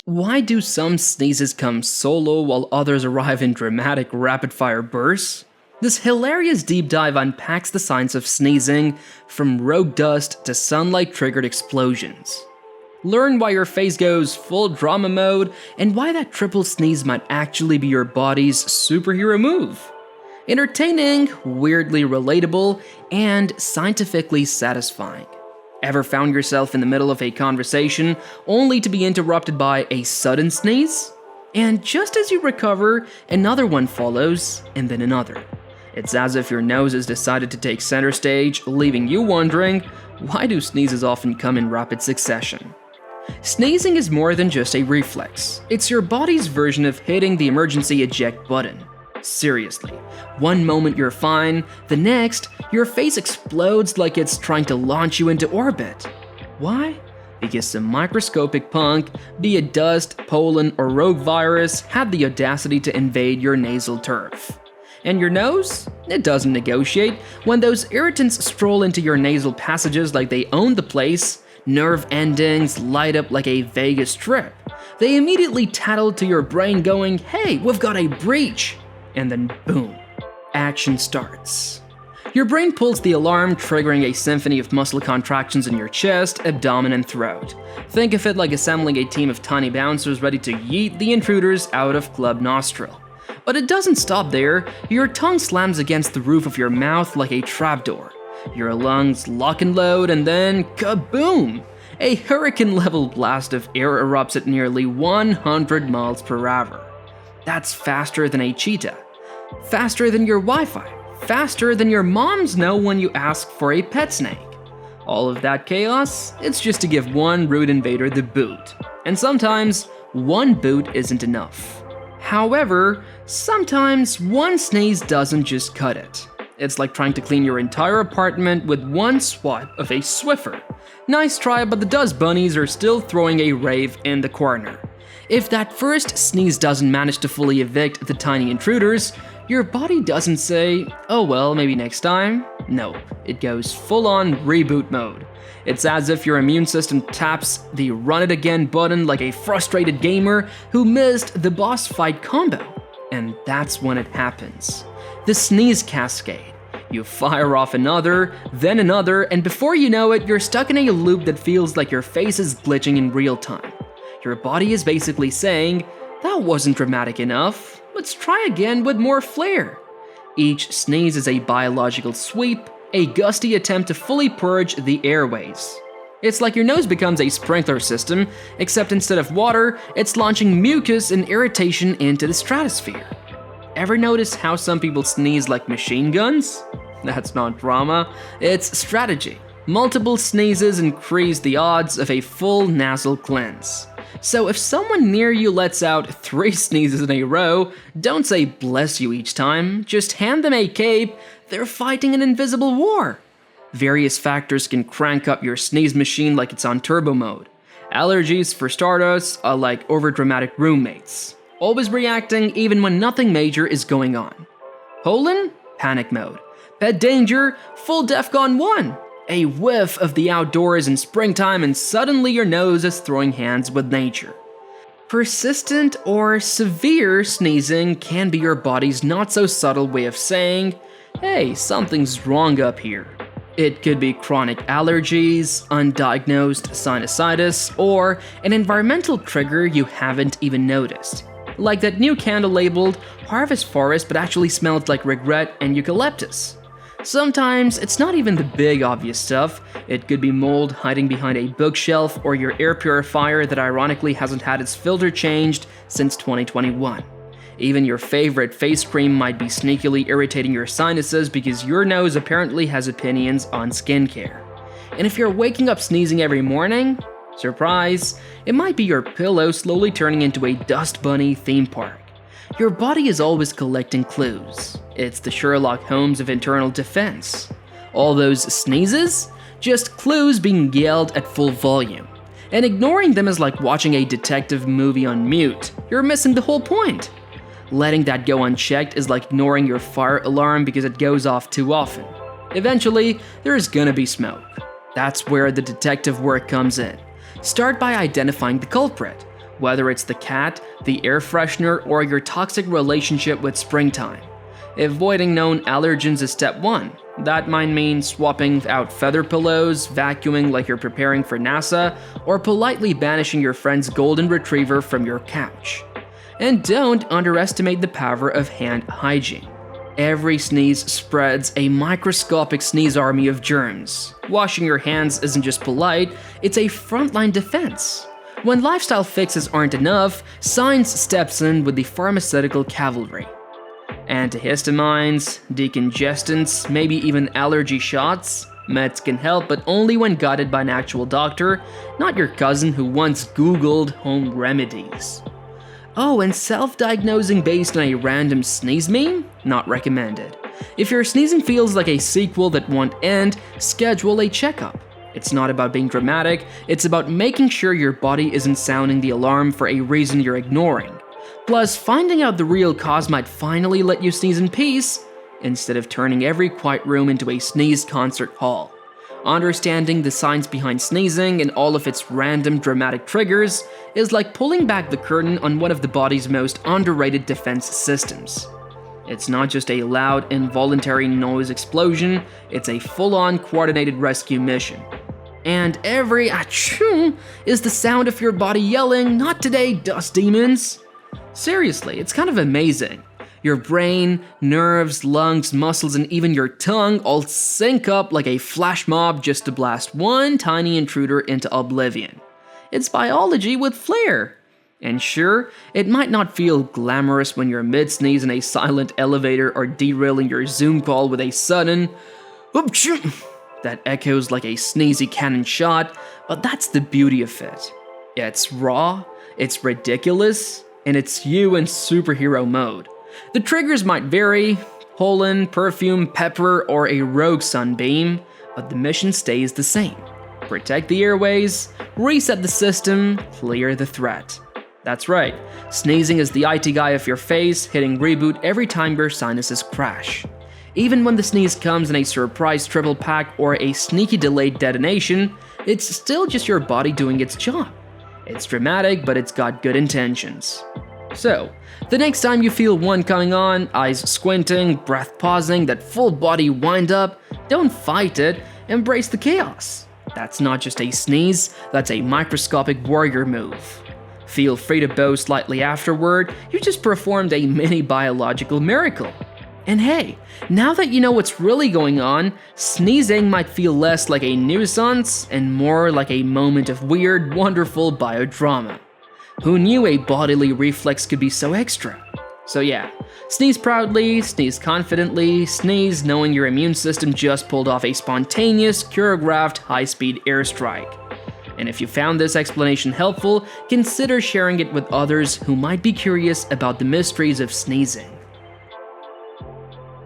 Why do some sneezes come solo while others arrive in dramatic rapid-fire bursts? This hilarious deep dive unpacks the science of sneezing, from rogue dust to sunlight-triggered explosions. Learn why your face goes full drama mode, and why that triple sneeze might actually be your body's superhero move. Entertaining, weirdly relatable, and scientifically satisfying. Ever found yourself in the middle of a conversation only to be interrupted by a sudden sneeze? And just as you recover, another one follows, and then another. It's as if your nose has decided to take center stage, leaving you wondering, why do sneezes often come in rapid succession? Sneezing is more than just a reflex. It's your body's version of hitting the emergency eject button. Seriously, one moment you're fine, the next, your face explodes like it's trying to launch you into orbit. Why? Because some microscopic punk, be it dust, pollen, or rogue virus, had the audacity to invade your nasal turf. And your nose? It doesn't negotiate. When those irritants stroll into your nasal passages like they own the place, nerve endings light up like a Vegas Strip. They immediately tattle to your brain going, "Hey, we've got a breach!" And then boom, action starts. Your brain pulls the alarm, triggering a symphony of muscle contractions in your chest, abdomen, and throat. Think of it like assembling a team of tiny bouncers ready to yeet the intruders out of Club Nostril. But it doesn't stop there. Your tongue slams against the roof of your mouth like a trapdoor. Your lungs lock and load, and then kaboom! A hurricane-level blast of air erupts at nearly 100 miles per hour. That's faster than a cheetah. Faster than your Wi-Fi. Faster than your moms know when you ask for a pet snake. All of that chaos, it's just to give one rude invader the boot. And sometimes, one boot isn't enough. However, sometimes one sneeze doesn't just cut it. It's like trying to clean your entire apartment with one swipe of a Swiffer. Nice try, but the dust bunnies are still throwing a rave in the corner. If that first sneeze doesn't manage to fully evict the tiny intruders, your body doesn't say, "Oh well, maybe next time." No, it goes full-on reboot mode. It's as if your immune system taps the run it again button like a frustrated gamer who missed the boss fight combo. And that's when it happens. The sneeze cascade. You fire off another, then another, and before you know it, you're stuck in a loop that feels like your face is glitching in real time. Your body is basically saying, "That wasn't dramatic enough, let's try again with more flair." Each sneeze is a biological sweep, a gusty attempt to fully purge the airways. It's like your nose becomes a sprinkler system, except instead of water, it's launching mucus and irritation into the stratosphere. Ever notice how some people sneeze like machine guns? That's not drama, it's strategy. Multiple sneezes increase the odds of a full nasal cleanse. So if someone near you lets out 3 sneezes in a row, don't say "bless you" each time, just hand them a cape. They're fighting an invisible war. Various factors can crank up your sneeze machine like it's on turbo mode. Allergies, for starters, are like overdramatic roommates, always reacting even when nothing major is going on. Pollen? Panic mode. Pet danger? Full DEFCON 1. A whiff of the outdoors in springtime and suddenly your nose is throwing hands with nature. Persistent or severe sneezing can be your body's not-so-subtle way of saying, "Hey, something's wrong up here." It could be chronic allergies, undiagnosed sinusitis, or an environmental trigger you haven't even noticed. Like that new candle labeled Harvest Forest but actually smelled like regret and eucalyptus. Sometimes it's not even the big obvious stuff. It could be mold hiding behind a bookshelf or your air purifier that ironically hasn't had its filter changed since 2021. Even your favorite face cream might be sneakily irritating your sinuses because your nose apparently has opinions on skincare. And if you're waking up sneezing every morning, surprise, it might be your pillow slowly turning into a dust bunny theme park. Your body is always collecting clues. It's the Sherlock Holmes of internal defense. All those sneezes? Just clues being yelled at full volume. And ignoring them is like watching a detective movie on mute. You're missing the whole point. Letting that go unchecked is like ignoring your fire alarm because it goes off too often. Eventually, there's gonna be smoke. That's where the detective work comes in. Start by identifying the culprit. whether it's the cat, the air freshener, or your toxic relationship with springtime. Avoiding known allergens is step 1. That might mean swapping out feather pillows, vacuuming like you're preparing for NASA, or politely banishing your friend's golden retriever from your couch. And don't underestimate the power of hand hygiene. Every sneeze spreads a microscopic sneeze army of germs. Washing your hands isn't just polite, it's a frontline defense. When lifestyle fixes aren't enough, science steps in with the pharmaceutical cavalry. Antihistamines, decongestants, maybe even allergy shots. Meds can help, but only when guided by an actual doctor, not your cousin who once Googled home remedies. Oh, and self-diagnosing based on a random sneeze meme? Not recommended. If your sneezing feels like a sequel that won't end, schedule a checkup. It's not about being dramatic, it's about making sure your body isn't sounding the alarm for a reason you're ignoring. Plus, finding out the real cause might finally let you sneeze in peace, instead of turning every quiet room into a sneeze concert hall. Understanding the science behind sneezing and all of its random dramatic triggers is like pulling back the curtain on one of the body's most underrated defense systems. It's not just a loud, involuntary noise explosion, it's a full-on coordinated rescue mission. And every achoo is the sound of your body yelling, "Not today, dust demons!" Seriously, it's kind of amazing. Your brain, nerves, lungs, muscles, and even your tongue all sync up like a flash mob just to blast one tiny intruder into oblivion. It's biology with flair. And sure, it might not feel glamorous when you're mid-sneeze in a silent elevator or derailing your Zoom call with a sudden "Oop-choo!" that echoes like a sneezy cannon shot, but that's the beauty of it. It's raw, it's ridiculous, and it's you in superhero mode. The triggers might vary, pollen, perfume, pepper, or a rogue sunbeam, but the mission stays the same. Protect the airways, reset the system, clear the threat. That's right, sneezing is the IT guy of your face, hitting reboot every time your sinuses crash. Even when the sneeze comes in a surprise triple pack or a sneaky delayed detonation, it's still just your body doing its job. It's dramatic, but it's got good intentions. So, the next time you feel one coming on, eyes squinting, breath pausing, that full body wind up, don't fight it, embrace the chaos. That's not just a sneeze, that's a microscopic warrior move. Feel free to bow slightly afterward, you just performed a mini biological miracle. And hey, now that you know what's really going on, sneezing might feel less like a nuisance and more like a moment of weird, wonderful biodrama. Who knew a bodily reflex could be so extra? So yeah, sneeze proudly, sneeze confidently, sneeze knowing your immune system just pulled off a spontaneous, choreographed, high-speed airstrike. And if you found this explanation helpful, consider sharing it with others who might be curious about the mysteries of sneezing.